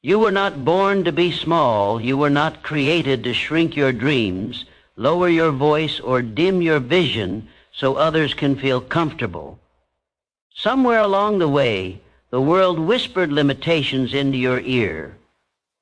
You were not born to be small. You were not created to shrink your dreams, lower your voice, or dim your vision so others can feel comfortable. Somewhere along the way, the world whispered limitations into your ear.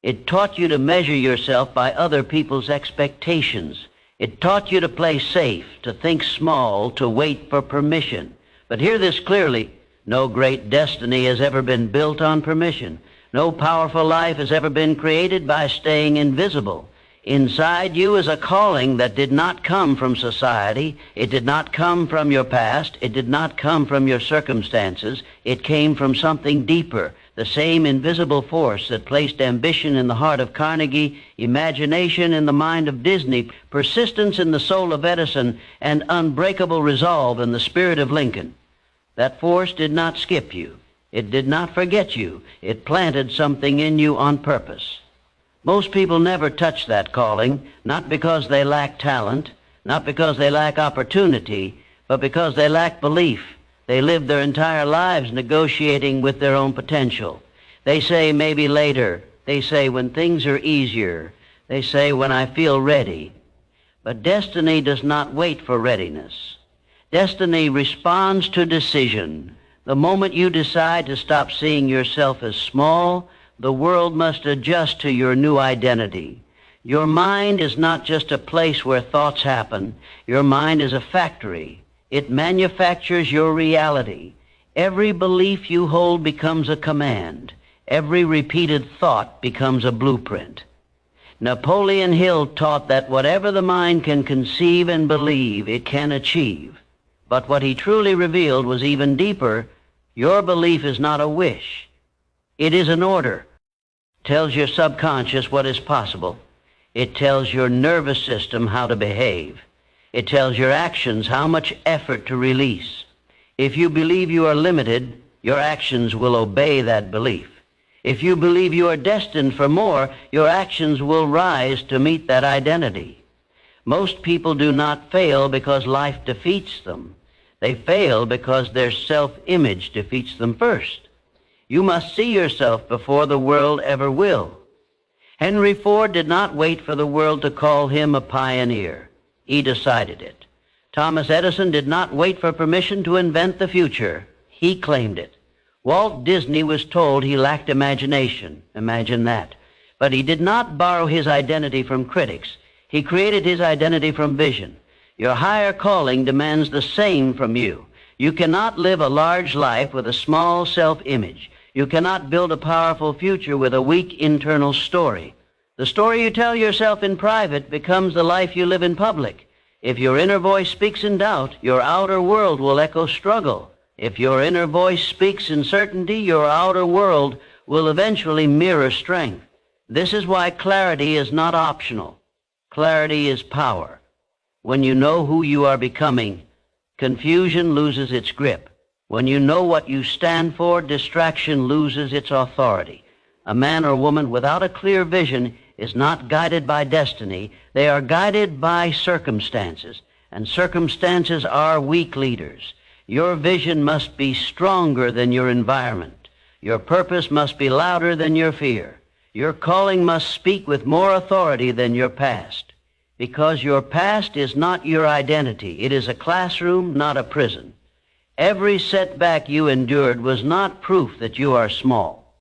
It taught you to measure yourself by other people's expectations. It taught you to play safe, to think small, to wait for permission. But hear this clearly, no great destiny has ever been built on permission. No powerful life has ever been created by staying invisible. Inside you is a calling that did not come from society. It did not come from your past. It did not come from your circumstances. It came from something deeper, the same invisible force that placed ambition in the heart of Carnegie, imagination in the mind of Disney, persistence in the soul of Edison, and unbreakable resolve in the spirit of Lincoln. That force did not skip you. It did not forget you. It planted something in you on purpose. Most people never touch that calling, not because they lack talent, not because they lack opportunity, but because they lack belief. They live their entire lives negotiating with their own potential. They say maybe later. They say when things are easier. They say when I feel ready. But destiny does not wait for readiness. Destiny responds to decision. The moment you decide to stop seeing yourself as small, the world must adjust to your new identity. Your mind is not just a place where thoughts happen. Your mind is a factory. It manufactures your reality. Every belief you hold becomes a command. Every repeated thought becomes a blueprint. Napoleon Hill taught that whatever the mind can conceive and believe, it can achieve. But what he truly revealed was even deeper. Your belief is not a wish. It is an order. It tells your subconscious what is possible. It tells your nervous system how to behave. It tells your actions how much effort to release. If you believe you are limited, your actions will obey that belief. If you believe you are destined for more, your actions will rise to meet that identity. Most people do not fail because life defeats them. They fail because their self-image defeats them first. You must see yourself before the world ever will. Henry Ford did not wait for the world to call him a pioneer. He decided it. Thomas Edison did not wait for permission to invent the future. He claimed it. Walt Disney was told he lacked imagination. Imagine that. But he did not borrow his identity from critics. He created his identity from vision. Your higher calling demands the same from you. You cannot live a large life with a small self-image. You cannot build a powerful future with a weak internal story. The story you tell yourself in private becomes the life you live in public. If your inner voice speaks in doubt, your outer world will echo struggle. If your inner voice speaks in certainty, your outer world will eventually mirror strength. This is why clarity is not optional. Clarity is power. When you know who you are becoming, confusion loses its grip. When you know what you stand for, distraction loses its authority. A man or woman without a clear vision is not guided by destiny. They are guided by circumstances, and circumstances are weak leaders. Your vision must be stronger than your environment. Your purpose must be louder than your fear. Your calling must speak with more authority than your past, because your past is not your identity. It is a classroom, not a prison. Every setback you endured was not proof that you are small.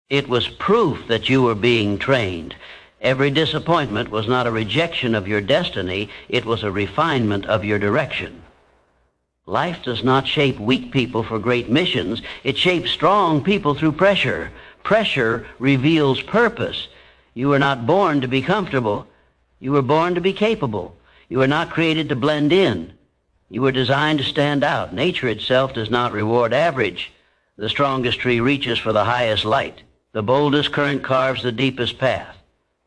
It was proof that you were being trained. Every disappointment was not a rejection of your destiny. It was a refinement of your direction. Life does not shape weak people for great missions. It shapes strong people through pressure. Pressure reveals purpose. You were not born to be comfortable. You were born to be capable. You were not created to blend in. You were designed to stand out. Nature itself does not reward average. The strongest tree reaches for the highest light. The boldest current carves the deepest path.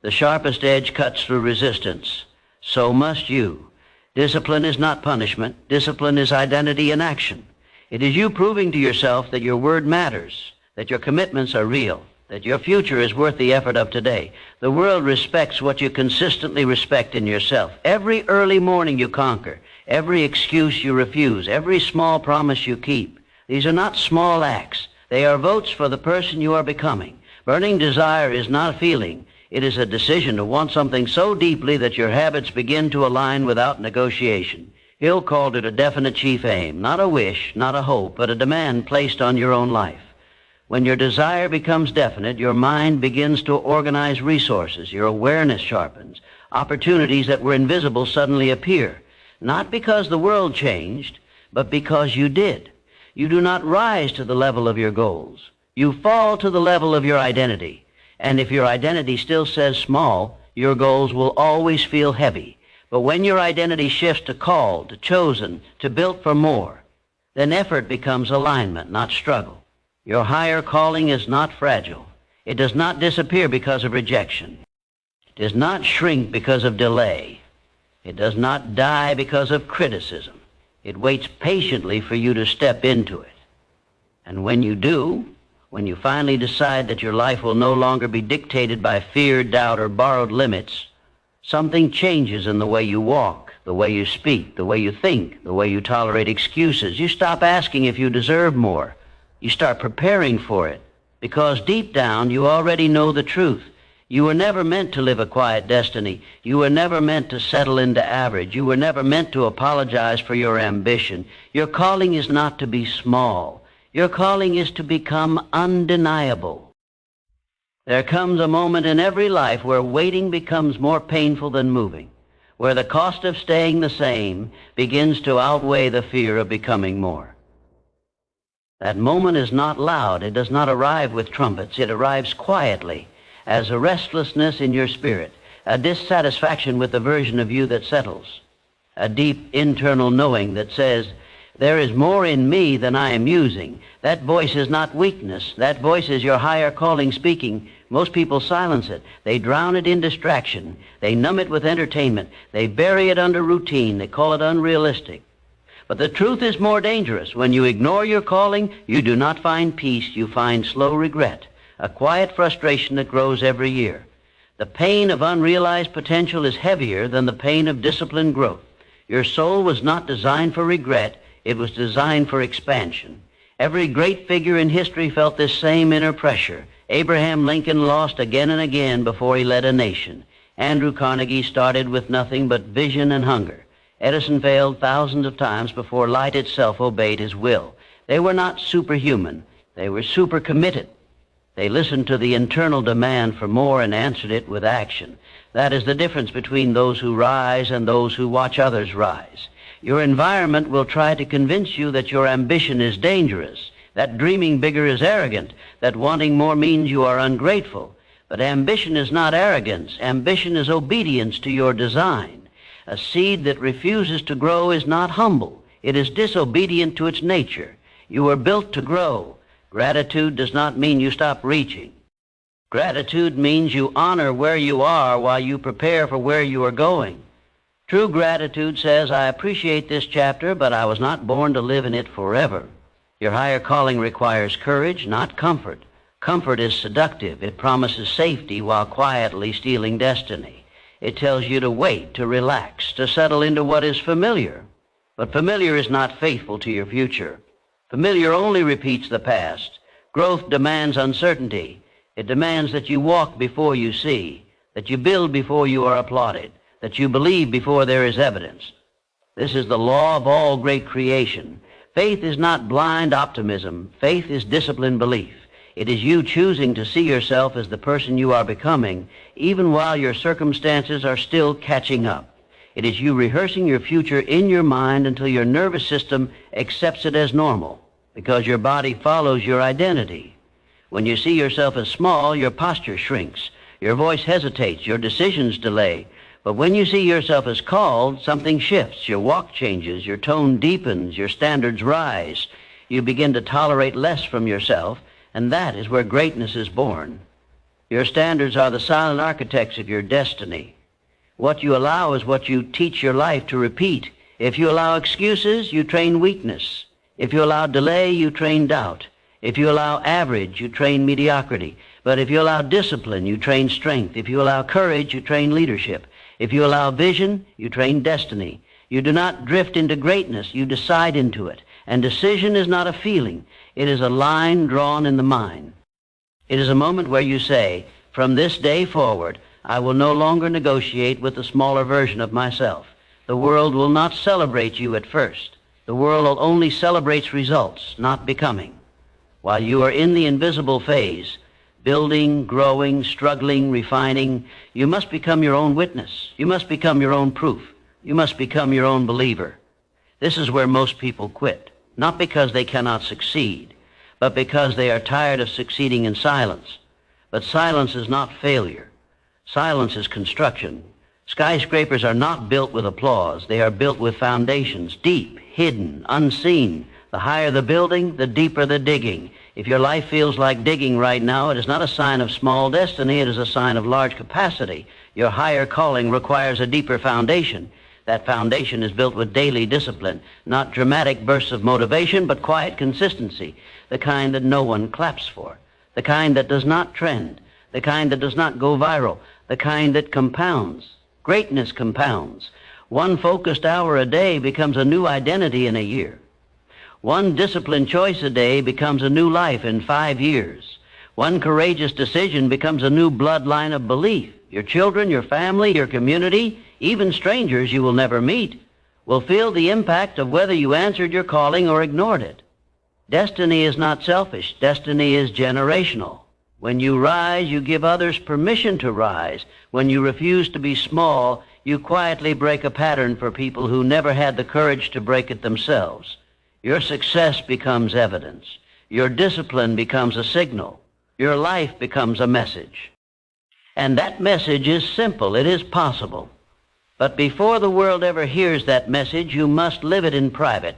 The sharpest edge cuts through resistance. So must you. Discipline is not punishment. Discipline is identity in action. It is you proving to yourself that your word matters, that your commitments are real, that your future is worth the effort of today. The world respects what you consistently respect in yourself. Every early morning you conquer. Every excuse you refuse, every small promise you keep. These are not small acts. They are votes for the person you are becoming. Burning desire is not a feeling. It is a decision to want something so deeply that your habits begin to align without negotiation. Hill called it a definite chief aim, not a wish, not a hope, but a demand placed on your own life. When your desire becomes definite, your mind begins to organize resources. Your awareness sharpens. Opportunities that were invisible suddenly appear, not because the world changed, but because you did. You do not rise to the level of your goals. You fall to the level of your identity. And if your identity still says small, your goals will always feel heavy. But when your identity shifts to called, to chosen, to built for more, then effort becomes alignment, not struggle. Your higher calling is not fragile. It does not disappear because of rejection. It does not shrink because of delay. It does not die because of criticism. It waits patiently for you to step into it. And when you do, when you finally decide that your life will no longer be dictated by fear, doubt, or borrowed limits, something changes in the way you walk, the way you speak, the way you think, the way you tolerate excuses. You stop asking if you deserve more. You start preparing for it, because deep down you already know the truth. You were never meant to live a quiet destiny. You were never meant to settle into average. You were never meant to apologize for your ambition. Your calling is not to be small. Your calling is to become undeniable. There comes a moment in every life where waiting becomes more painful than moving, where the cost of staying the same begins to outweigh the fear of becoming more. That moment is not loud. It does not arrive with trumpets. It arrives quietly as a restlessness in your spirit, a dissatisfaction with the version of you that settles, a deep internal knowing that says, there is more in me than I am using. That voice is not weakness. That voice is your higher calling speaking. Most people silence it. They drown it in distraction. They numb it with entertainment. They bury it under routine. They call it unrealistic. But the truth is more dangerous. When you ignore your calling, you do not find peace. You find slow regret, a quiet frustration that grows every year. The pain of unrealized potential is heavier than the pain of disciplined growth. Your soul was not designed for regret. It was designed for expansion. Every great figure in history felt this same inner pressure. Abraham Lincoln lost again and again before he led a nation. Andrew Carnegie started with nothing but vision and hunger. Edison failed thousands of times before light itself obeyed his will. They were not superhuman. They were super committed. They listened to the internal demand for more and answered it with action. That is the difference between those who rise and those who watch others rise. Your environment will try to convince you that your ambition is dangerous, that dreaming bigger is arrogant, that wanting more means you are ungrateful. But ambition is not arrogance. Ambition is obedience to your design. A seed that refuses to grow is not humble. It is disobedient to its nature. You were built to grow. Gratitude does not mean you stop reaching. Gratitude means you honor where you are while you prepare for where you are going. True gratitude says, I appreciate this chapter, but I was not born to live in it forever. Your higher calling requires courage, not comfort. Comfort is seductive. It promises safety while quietly stealing destiny. It tells you to wait, to relax, to settle into what is familiar. But familiar is not faithful to your future. Familiar only repeats the past. Growth demands uncertainty. It demands that you walk before you see, that you build before you are applauded, that you believe before there is evidence. This is the law of all great creation. Faith is not blind optimism. Faith is disciplined belief. It is you choosing to see yourself as the person you are becoming, even while your circumstances are still catching up. It is you rehearsing your future in your mind until your nervous system accepts it as normal, because your body follows your identity. When you see yourself as small, your posture shrinks, your voice hesitates, your decisions delay. But when you see yourself as called, something shifts. Your walk changes, your tone deepens, your standards rise. You begin to tolerate less from yourself, and that is where greatness is born. Your standards are the silent architects of your destiny. What you allow is what you teach your life to repeat. If you allow excuses, you train weakness. If you allow delay, you train doubt. If you allow average, you train mediocrity. But if you allow discipline, you train strength. If you allow courage, you train leadership. If you allow vision, you train destiny. You do not drift into greatness, you decide into it. And decision is not a feeling. It is a line drawn in the mind. It is a moment where you say, from this day forward, I will no longer negotiate with the smaller version of myself. The world will not celebrate you at first. The world only celebrates results, not becoming. While you are in the invisible phase, building, growing, struggling, refining, you must become your own witness. You must become your own proof. You must become your own believer. This is where most people quit, not because they cannot succeed, but because they are tired of succeeding in silence. But silence is not failure. Silence is construction. Skyscrapers are not built with applause. They are built with foundations, deep, hidden, unseen. The higher the building, the deeper the digging. If your life feels like digging right now, it is not a sign of small destiny. It is a sign of large capacity. Your higher calling requires a deeper foundation. That foundation is built with daily discipline, not dramatic bursts of motivation, but quiet consistency, the kind that no one claps for, the kind that does not trend, the kind that does not go viral, the kind that compounds. Greatness compounds. One focused hour a day becomes a new identity in a year. One disciplined choice a day becomes a new life in 5 years. One courageous decision becomes a new bloodline of belief. Your children, your family, your community, even strangers you will never meet, will feel the impact of whether you answered your calling or ignored it. Destiny is not selfish. Destiny is generational. When you rise, you give others permission to rise. When you refuse to be small, you quietly break a pattern for people who never had the courage to break it themselves. Your success becomes evidence. Your discipline becomes a signal. Your life becomes a message. And that message is simple. It is possible. But before the world ever hears that message, you must live it in private.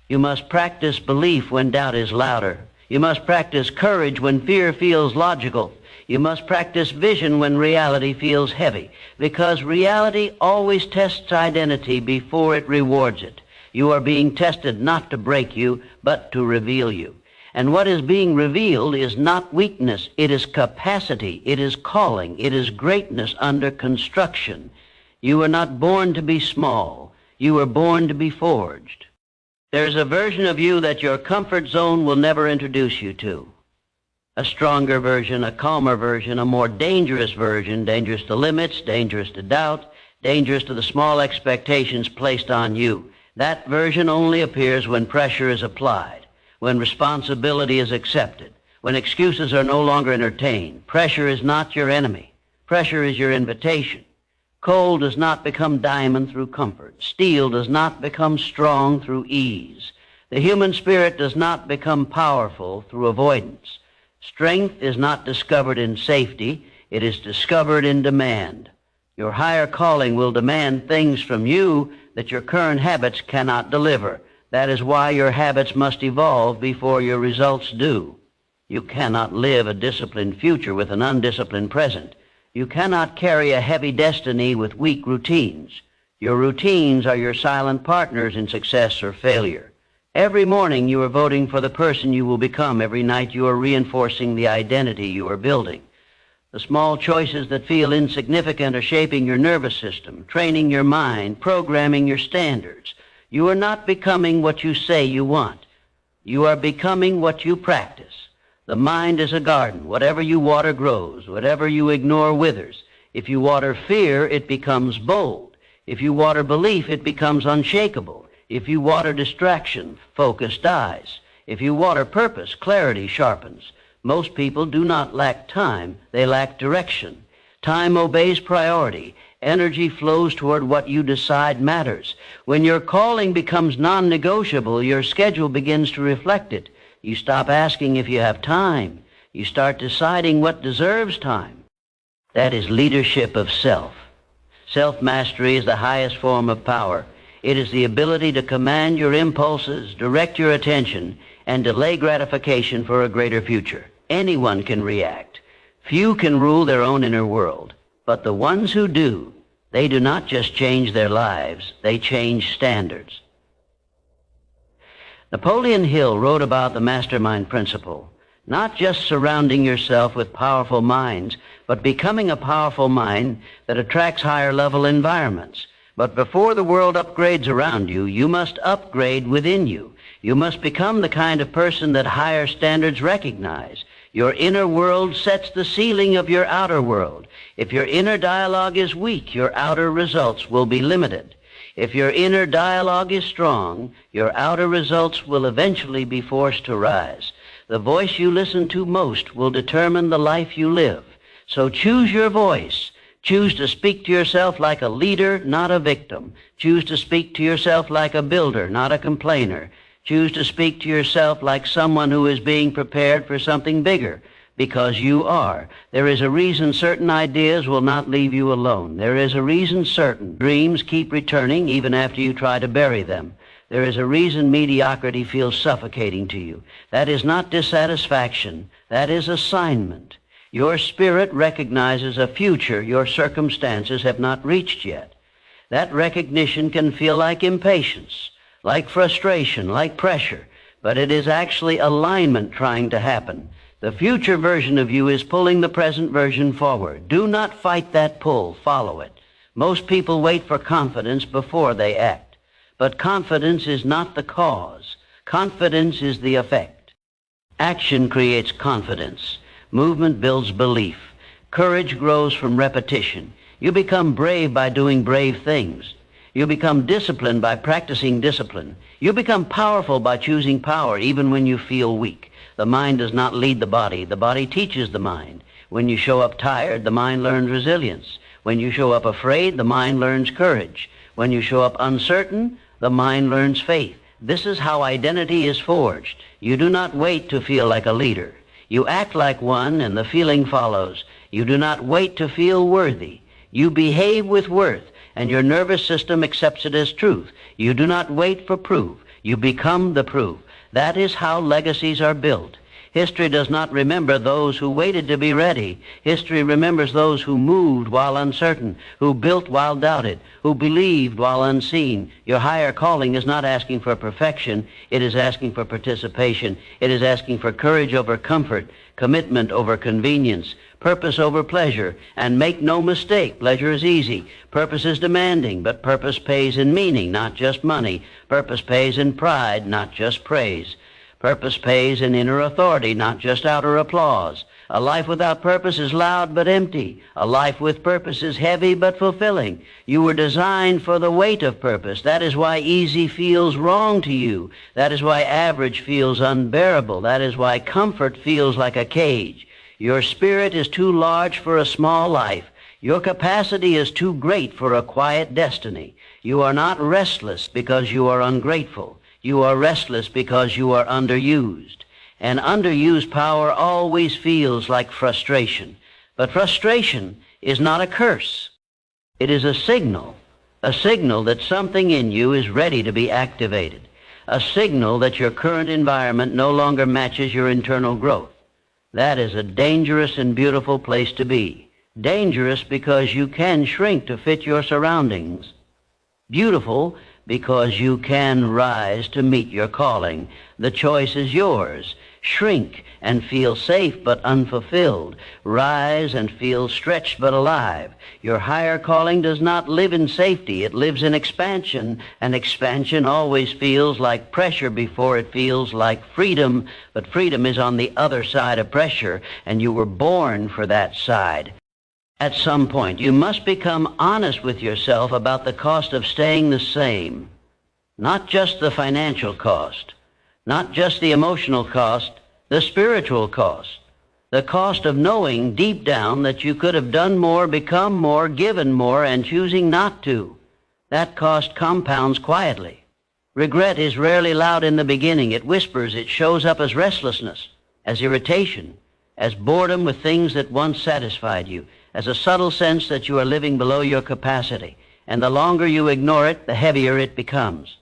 You must practice belief when doubt is louder. You must practice courage when fear feels logical. You must practice vision when reality feels heavy, because reality always tests identity before it rewards it. You are being tested not to break you, but to reveal you. And what is being revealed is not weakness. It is capacity. It is calling. It is greatness under construction. You were not born to be small. You were born to be forged. There's a version of you that your comfort zone will never introduce you to. A stronger version, a calmer version, a more dangerous version, dangerous to limits, dangerous to doubt, dangerous to the small expectations placed on you. That version only appears when pressure is applied, when responsibility is accepted, when excuses are no longer entertained. Pressure is not your enemy. Pressure is your invitation. Coal does not become diamond through comfort. Steel does not become strong through ease. The human spirit does not become powerful through avoidance. Strength is not discovered in safety. It is discovered in demand. Your higher calling will demand things from you that your current habits cannot deliver. That is why your habits must evolve before your results do. You cannot live a disciplined future with an undisciplined present. You cannot carry a heavy destiny with weak routines. Your routines are your silent partners in success or failure. Every morning you are voting for the person you will become. Every night you are reinforcing the identity you are building. The small choices that feel insignificant are shaping your nervous system, training your mind, programming your standards. You are not becoming what you say you want. You are becoming what you practice. The mind is a garden. Whatever you water grows. Whatever you ignore withers. If you water fear, it becomes bold. If you water belief, it becomes unshakable. If you water distraction, focus dies. If you water purpose, clarity sharpens. Most people do not lack time. They lack direction. Time obeys priority. Energy flows toward what you decide matters. When your calling becomes non-negotiable, your schedule begins to reflect it. You stop asking if you have time. You start deciding what deserves time. That is leadership of self. Self-mastery is the highest form of power. It is the ability to command your impulses, direct your attention, and delay gratification for a greater future. Anyone can react. Few can rule their own inner world. But the ones who do, they do not just change their lives, they change standards. Napoleon Hill wrote about the mastermind principle, not just surrounding yourself with powerful minds, but becoming a powerful mind that attracts higher level environments. But before the world upgrades around you, you must upgrade within you. You must become the kind of person that higher standards recognize. Your inner world sets the ceiling of your outer world. If your inner dialogue is weak, your outer results will be limited. If your inner dialogue is strong, your outer results will eventually be forced to rise. The voice you listen to most will determine the life you live. So choose your voice. Choose to speak to yourself like a leader, not a victim. Choose to speak to yourself like a builder, not a complainer. Choose to speak to yourself like someone who is being prepared for something bigger, because you are. There is a reason certain ideas will not leave you alone. There is a reason certain dreams keep returning even after you try to bury them. There is a reason mediocrity feels suffocating to you. That is not dissatisfaction. That is assignment. Your spirit recognizes a future your circumstances have not reached yet. That recognition can feel like impatience, like frustration, like pressure, but it is actually alignment trying to happen. The future version of you is pulling the present version forward. Do not fight that pull. Follow it. Most people wait for confidence before they act. But confidence is not the cause. Confidence is the effect. Action creates confidence. Movement builds belief. Courage grows from repetition. You become brave by doing brave things. You become disciplined by practicing discipline. You become powerful by choosing power even when you feel weak. The mind does not lead the body teaches the mind. When you show up tired, the mind learns resilience. When you show up afraid, the mind learns courage. When you show up uncertain, the mind learns faith. This is how identity is forged. You do not wait to feel like a leader. You act like one and the feeling follows. You do not wait to feel worthy. You behave with worth, and your nervous system accepts it as truth. You do not wait for proof. You become the proof. That is how legacies are built. History does not remember those who waited to be ready. History remembers those who moved while uncertain, who built while doubted, who believed while unseen. Your higher calling is not asking for perfection. It is asking for participation. It is asking for courage over comfort, commitment over convenience, purpose over pleasure. And make no mistake, pleasure is easy. Purpose is demanding, but purpose pays in meaning, not just money. Purpose pays in pride, not just praise. Purpose pays in inner authority, not just outer applause. A life without purpose is loud but empty. A life with purpose is heavy but fulfilling. You were designed for the weight of purpose. That is why easy feels wrong to you. That is why average feels unbearable. That is why comfort feels like a cage. Your spirit is too large for a small life. Your capacity is too great for a quiet destiny. You are not restless because you are ungrateful. You are restless because you are underused. And underused power always feels like frustration. But frustration is not a curse. It is a signal that something in you is ready to be activated, a signal that your current environment no longer matches your internal growth. That is a dangerous and beautiful place to be. Dangerous because you can shrink to fit your surroundings. Beautiful because you can rise to meet your calling. The choice is yours. Shrink and feel safe but unfulfilled. Rise and feel stretched but alive. Your higher calling does not live in safety. It lives in expansion, and expansion always feels like pressure before it feels like freedom. But freedom is on the other side of pressure, and you were born for that side. At some point, you must become honest with yourself about the cost of staying the same. Not just the financial cost, not just the emotional cost, the spiritual cost. The cost of knowing deep down that you could have done more, become more, given more, and choosing not to. That cost compounds quietly. Regret is rarely loud in the beginning. It whispers. It shows up as restlessness, as irritation, as boredom with things that once satisfied you, as a subtle sense that you are living below your capacity. And the longer you ignore it, the heavier it becomes.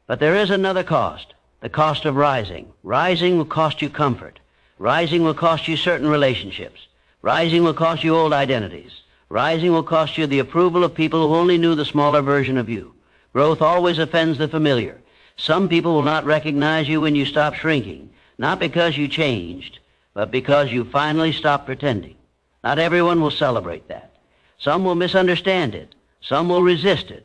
But there is another cost, the cost of rising. Rising will cost you comfort. Rising will cost you certain relationships. Rising will cost you old identities. Rising will cost you the approval of people who only knew the smaller version of you. Growth always offends the familiar. Some people will not recognize you when you stop shrinking, not because you changed, but because you finally stopped pretending. Not everyone will celebrate that. Some will misunderstand it. Some will resist it.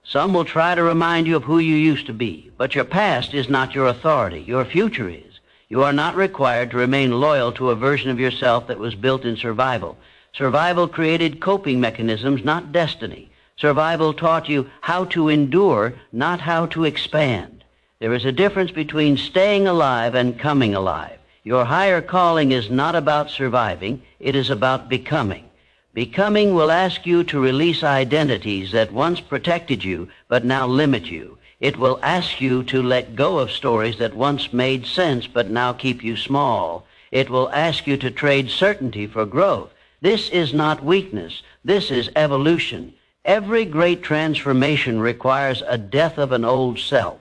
Some will try to remind you of who you used to be. But your past is not your authority. Your future is. You are not required to remain loyal to a version of yourself that was built in survival. Survival created coping mechanisms, not destiny. Survival taught you how to endure, not how to expand. There is a difference between staying alive and coming alive. Your higher calling is not about surviving, it is about becoming. Becoming will ask you to release identities that once protected you but now limit you. It will ask you to let go of stories that once made sense but now keep you small. It will ask you to trade certainty for growth. This is not weakness. This is evolution. Every great transformation requires a death of an old self.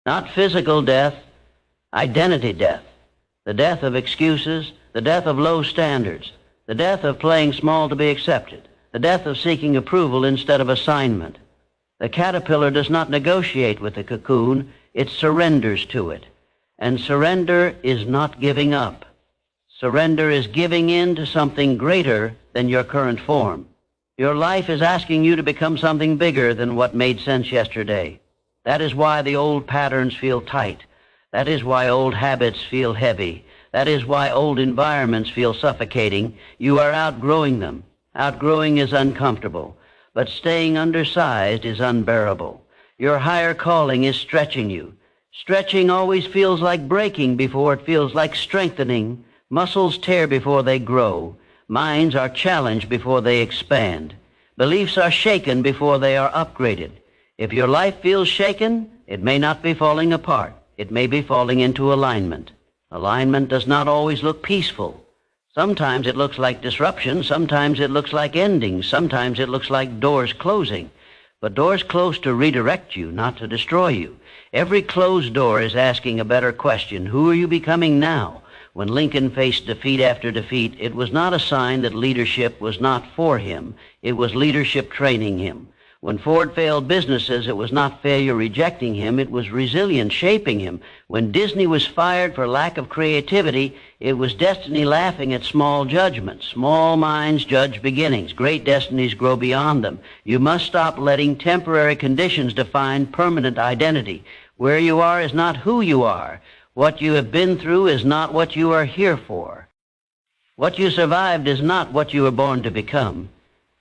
Not physical death, identity death. The death of excuses, the death of low standards, the death of playing small to be accepted, the death of seeking approval instead of assignment. The caterpillar does not negotiate with the cocoon, it surrenders to it. And surrender is not giving up. Surrender is giving in to something greater than your current form. Your life is asking you to become something bigger than what made sense yesterday. That is why the old patterns feel tight. That is why old habits feel heavy. That is why old environments feel suffocating. You are outgrowing them. Outgrowing is uncomfortable. But staying undersized is unbearable. Your higher calling is stretching you. Stretching always feels like breaking before it feels like strengthening. Muscles tear before they grow. Minds are challenged before they expand. Beliefs are shaken before they are upgraded. If your life feels shaken, it may not be falling apart. It may be falling into alignment. Alignment does not always look peaceful. Sometimes it looks like disruption, sometimes it looks like endings, sometimes it looks like doors closing. But doors close to redirect you, not to destroy you. Every closed door is asking a better question. Who are you becoming now? When Lincoln faced defeat after defeat, it was not a sign that leadership was not for him. It was leadership training him. When Ford failed businesses, it was not failure rejecting him, it was resilience shaping him. When Disney was fired for lack of creativity, it was destiny laughing at small judgments. Small minds judge beginnings. Great destinies grow beyond them. You must stop letting temporary conditions define permanent identity. Where you are is not who you are. What you have been through is not what you are here for. What you survived is not what you were born to become.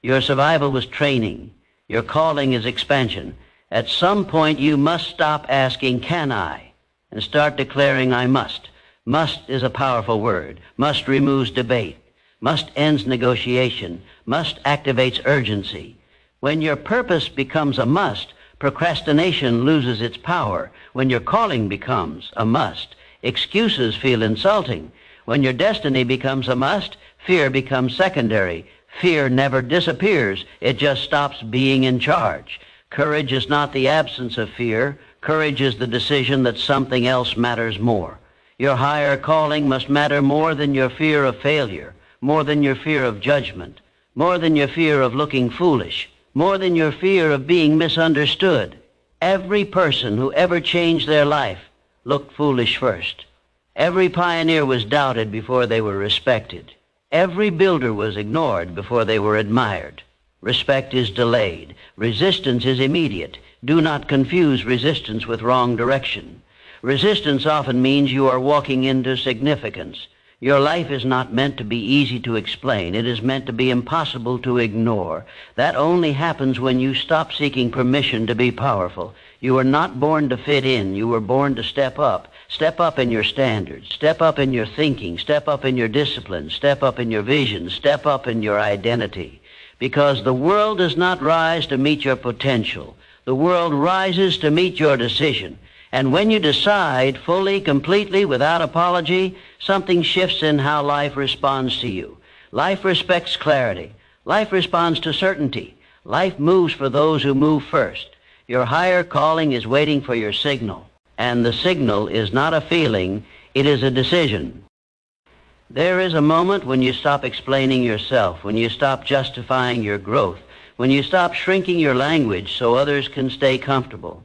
Your survival was training. Your calling is expansion. At some point, you must stop asking, can I? And start declaring, I must. Must is a powerful word. Must removes debate. Must ends negotiation. Must activates urgency. When your purpose becomes a must, procrastination loses its power. When your calling becomes a must, excuses feel insulting. When your destiny becomes a must, fear becomes secondary. Fear never disappears. It just stops being in charge. Courage is not the absence of fear. Courage is the decision that something else matters more. Your higher calling must matter more than your fear of failure, more than your fear of judgment, more than your fear of looking foolish, more than your fear of being misunderstood. Every person who ever changed their life looked foolish first. Every pioneer was doubted before they were respected. Every builder was ignored before they were admired. Respect is delayed. Resistance is immediate. Do not confuse resistance with wrong direction. Resistance often means you are walking into significance. Your life is not meant to be easy to explain. It is meant to be impossible to ignore. That only happens when you stop seeking permission to be powerful. You were not born to fit in. You were born to step up. Step up in your standards. Step up in your thinking. Step up in your discipline. Step up in your vision. Step up in your identity. Because the world does not rise to meet your potential. The world rises to meet your decision. And when you decide fully, completely, without apology, something shifts in how life responds to you. Life respects clarity. Life responds to certainty. Life moves for those who move first. Your higher calling is waiting for your signal. And the signal is not a feeling, it is a decision. There is a moment when you stop explaining yourself, when you stop justifying your growth, when you stop shrinking your language so others can stay comfortable.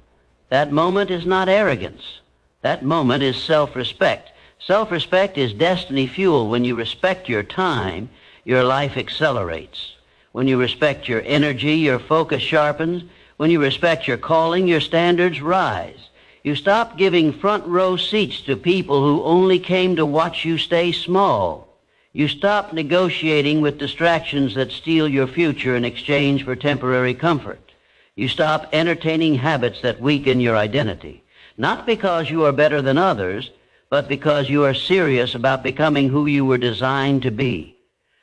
That moment is not arrogance. That moment is self-respect. Self-respect is destiny fuel. When you respect your time, your life accelerates. When you respect your energy, your focus sharpens. When you respect your calling, your standards rise. You stop giving front row seats to people who only came to watch you stay small. You stop negotiating with distractions that steal your future in exchange for temporary comfort. You stop entertaining habits that weaken your identity, not because you are better than others, but because you are serious about becoming who you were designed to be.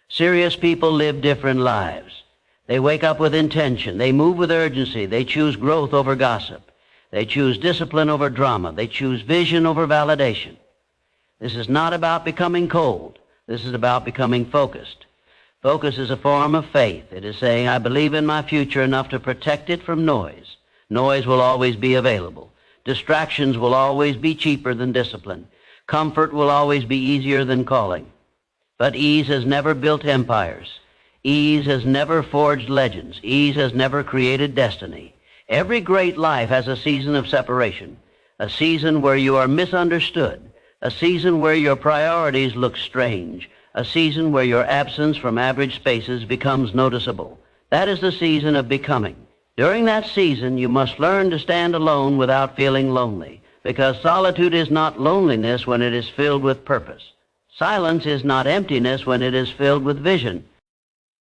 Serious people live different lives. They wake up with intention. They move with urgency. They choose growth over gossip. They choose discipline over drama. They choose vision over validation. This is not about becoming cold. This is about becoming focused. Focus is a form of faith. It is saying, I believe in my future enough to protect it from noise. Noise will always be available. Distractions will always be cheaper than discipline. Comfort will always be easier than calling. But ease has never built empires. Ease has never forged legends. Ease has never created destiny. Every great life has a season of separation, a season where you are misunderstood, a season where your priorities look strange, a season where your absence from average spaces becomes noticeable. That is the season of becoming. During that season, you must learn to stand alone without feeling lonely, because solitude is not loneliness when it is filled with purpose. Silence is not emptiness when it is filled with vision.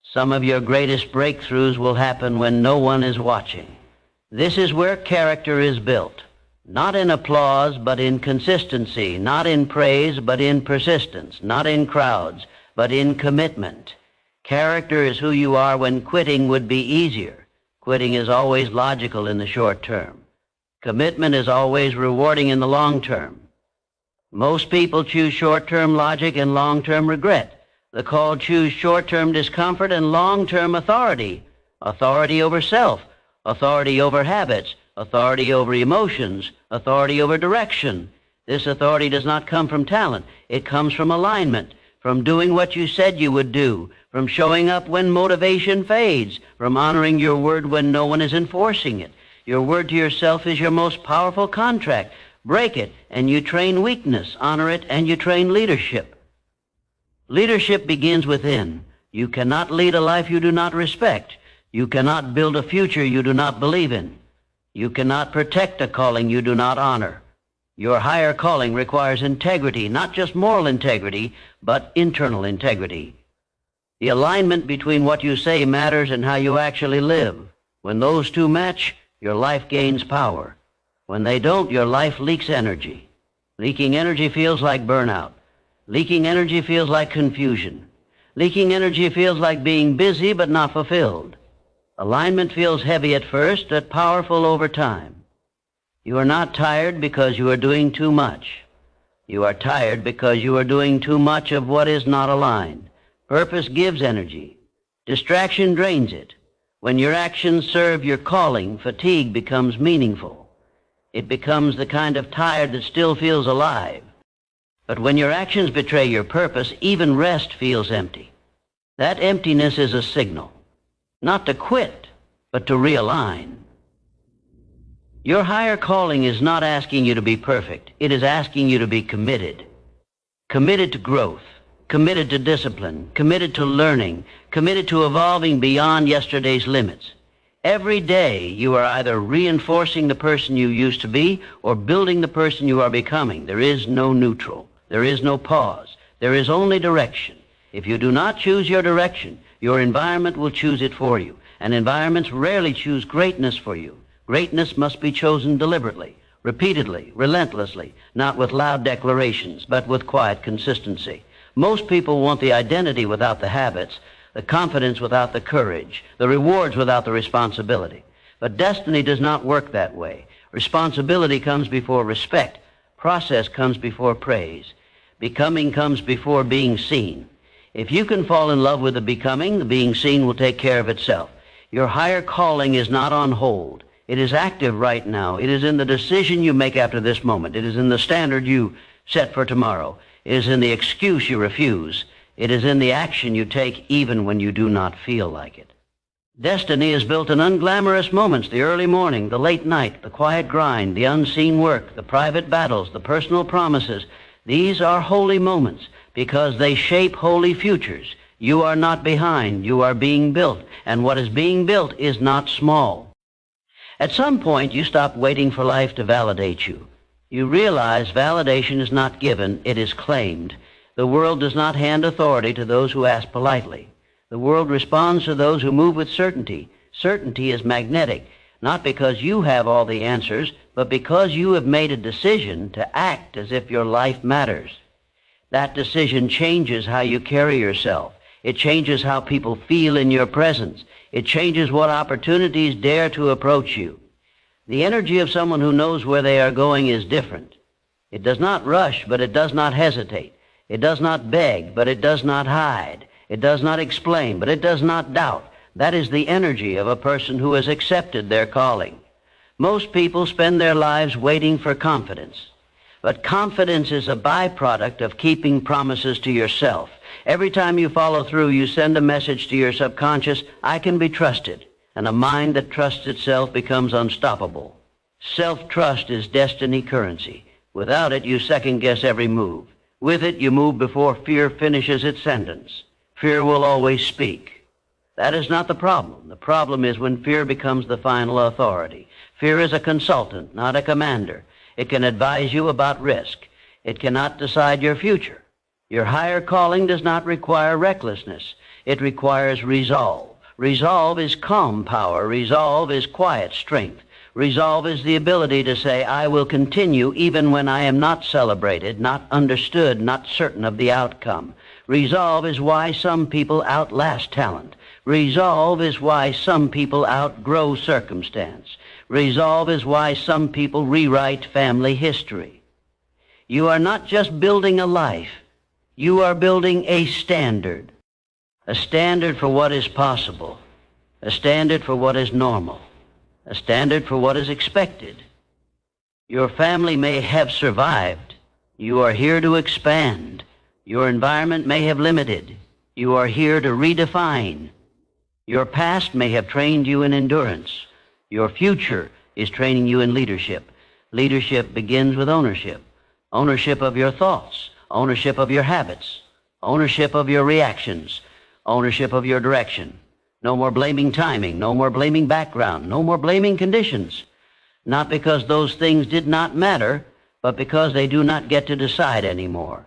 Some of your greatest breakthroughs will happen when no one is watching. This is where character is built, not in applause, but in consistency, not in praise, but in persistence, not in crowds, but in commitment. Character is who you are when quitting would be easier. Quitting is always logical in the short term. Commitment is always rewarding in the long term. Most people choose short-term logic and long-term regret. The called choose short-term discomfort and long-term authority. Authority over self, authority over habits, authority over emotions, authority over direction. This authority does not come from talent. It comes from alignment, from doing what you said you would do, from showing up when motivation fades, from honoring your word when no one is enforcing it. Your word to yourself is your most powerful contract. Break it, and you train weakness. Honor it, and you train leadership. Leadership begins within. You cannot lead a life you do not respect. You cannot build a future you do not believe in. You cannot protect a calling you do not honor. Your higher calling requires integrity, not just moral integrity, but internal integrity. The alignment between what you say matters and how you actually live. When those two match, your life gains power. When they don't, your life leaks energy. Leaking energy feels like burnout. Leaking energy feels like confusion. Leaking energy feels like being busy but not fulfilled. Alignment feels heavy at first, but powerful over time. You are not tired because you are doing too much. You are tired because you are doing too much of what is not aligned. Purpose gives energy. Distraction drains it. When your actions serve your calling, fatigue becomes meaningful. It becomes the kind of tired that still feels alive. But when your actions betray your purpose, even rest feels empty. That emptiness is a signal. Not to quit, but to realign. Your higher calling is not asking you to be perfect. It is asking you to be committed. Committed to growth, committed to discipline, committed to learning, committed to evolving beyond yesterday's limits. Every day you are either reinforcing the person you used to be or building the person you are becoming. There is no neutral. There is no pause. There is only direction. If you do not choose your direction, your environment will choose it for you, and environments rarely choose greatness for you. Greatness must be chosen deliberately, repeatedly, relentlessly, not with loud declarations, but with quiet consistency. Most people want the identity without the habits, the confidence without the courage, the rewards without the responsibility. But destiny does not work that way. Responsibility comes before respect. Process comes before praise. Becoming comes before being seen. If you can fall in love with the becoming, the being seen will take care of itself. Your higher calling is not on hold. It is active right now. It is in the decision you make after this moment. It is in the standard you set for tomorrow. It is in the excuse you refuse. It is in the action you take even when you do not feel like it. Destiny is built in unglamorous moments, the early morning, the late night, the quiet grind, the unseen work, the private battles, the personal promises. These are holy moments because they shape holy futures. You are not behind. You are being built, and what is being built is not small. At some point, you stop waiting for life to validate you. You realize validation is not given, it is claimed. The world does not hand authority to those who ask politely. The world responds to those who move with certainty. Certainty is magnetic, not because you have all the answers, but because you have made a decision to act as if your life matters. That decision changes how you carry yourself. It changes how people feel in your presence. It changes what opportunities dare to approach you. The energy of someone who knows where they are going is different. It does not rush, but it does not hesitate. It does not beg, but it does not hide. It does not explain, but it does not doubt. That is the energy of a person who has accepted their calling. Most people spend their lives waiting for confidence. But confidence is a byproduct of keeping promises to yourself. Every time you follow through, you send a message to your subconscious, I can be trusted. And a mind that trusts itself becomes unstoppable. Self-trust is destiny currency. Without it, you second-guess every move. With it, you move before fear finishes its sentence. Fear will always speak. That is not the problem. The problem is when fear becomes the final authority. Fear is a consultant, not a commander. It can advise you about risk. It cannot decide your future. Your higher calling does not require recklessness. It requires resolve. Resolve is calm power. Resolve is quiet strength. Resolve is the ability to say, I will continue even when I am not celebrated, not understood, not certain of the outcome. Resolve is why some people outlast talent. Resolve is why some people outgrow circumstance. Resolve is why some people rewrite family history. You are not just building a life. You are building a standard. A standard for what is possible. A standard for what is normal. A standard for what is expected. Your family may have survived. You are here to expand. Your environment may have limited. You are here to redefine. Your past may have trained you in endurance. Your future is training you in leadership. Leadership begins with ownership. Ownership of your thoughts. Ownership of your habits. Ownership of your reactions. Ownership of your direction. No more blaming timing. No more blaming background. No more blaming conditions. Not because those things did not matter, but because they do not get to decide anymore.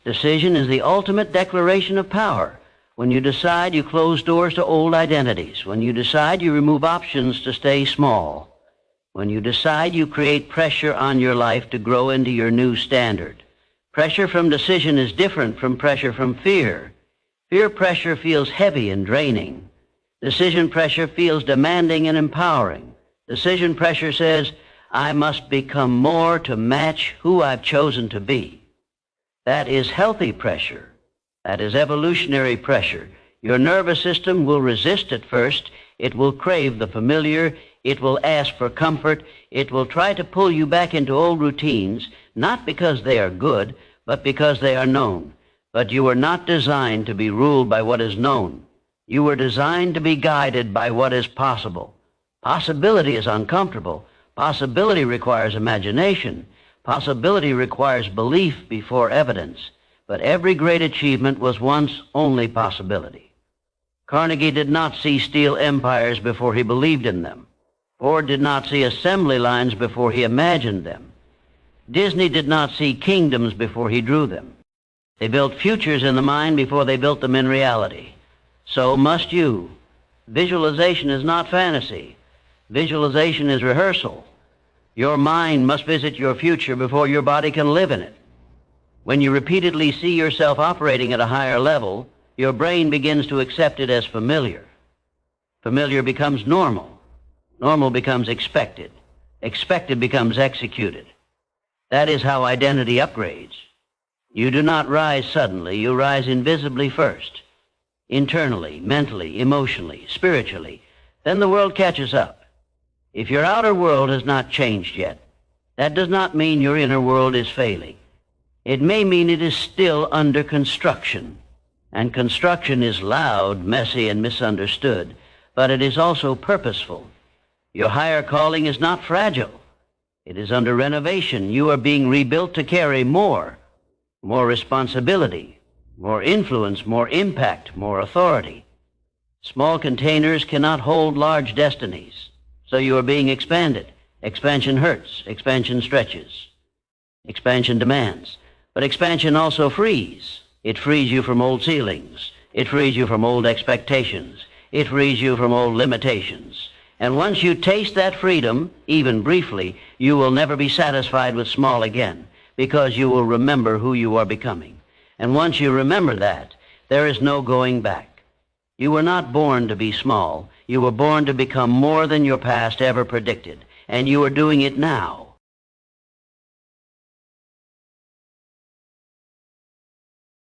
Decision is the ultimate declaration of power. When you decide, you close doors to old identities. When you decide, you remove options to stay small. When you decide, you create pressure on your life to grow into your new standard. Pressure from decision is different from pressure from fear. Fear pressure feels heavy and draining. Decision pressure feels demanding and empowering. Decision pressure says, I must become more to match who I've chosen to be. That is healthy pressure. That is evolutionary pressure. Your nervous system will resist at first. It will crave the familiar. It will ask for comfort. It will try to pull you back into old routines, not because they are good, but because they are known. But you were not designed to be ruled by what is known. You were designed to be guided by what is possible. Possibility is uncomfortable. Possibility requires imagination. Possibility requires belief before evidence. But every great achievement was once only possibility. Carnegie did not see steel empires before he believed in them. Ford did not see assembly lines before he imagined them. Disney did not see kingdoms before he drew them. They built futures in the mind before they built them in reality. So must you. Visualization is not fantasy. Visualization is rehearsal. Your mind must visit your future before your body can live in it. When you repeatedly see yourself operating at a higher level, your brain begins to accept it as familiar. Familiar becomes normal. Normal becomes expected. Expected becomes executed. That is how identity upgrades. You do not rise suddenly. You rise invisibly first. Internally, mentally, emotionally, spiritually. Then the world catches up. If your outer world has not changed yet, that does not mean your inner world is failing. It may mean it is still under construction. And construction is loud, messy, and misunderstood, but it is also purposeful. Your higher calling is not fragile. It is under renovation. You are being rebuilt to carry more responsibility, more influence, more impact, more authority. Small containers cannot hold large destinies, so you are being expanded. Expansion hurts. Expansion stretches. Expansion demands. But expansion also frees. It frees you from old ceilings. It frees you from old expectations. It frees you from old limitations. And once you taste that freedom, even briefly, you will never be satisfied with small again, because you will remember who you are becoming. And once you remember that, there is no going back. You were not born to be small. You were born to become more than your past ever predicted. And you are doing it now.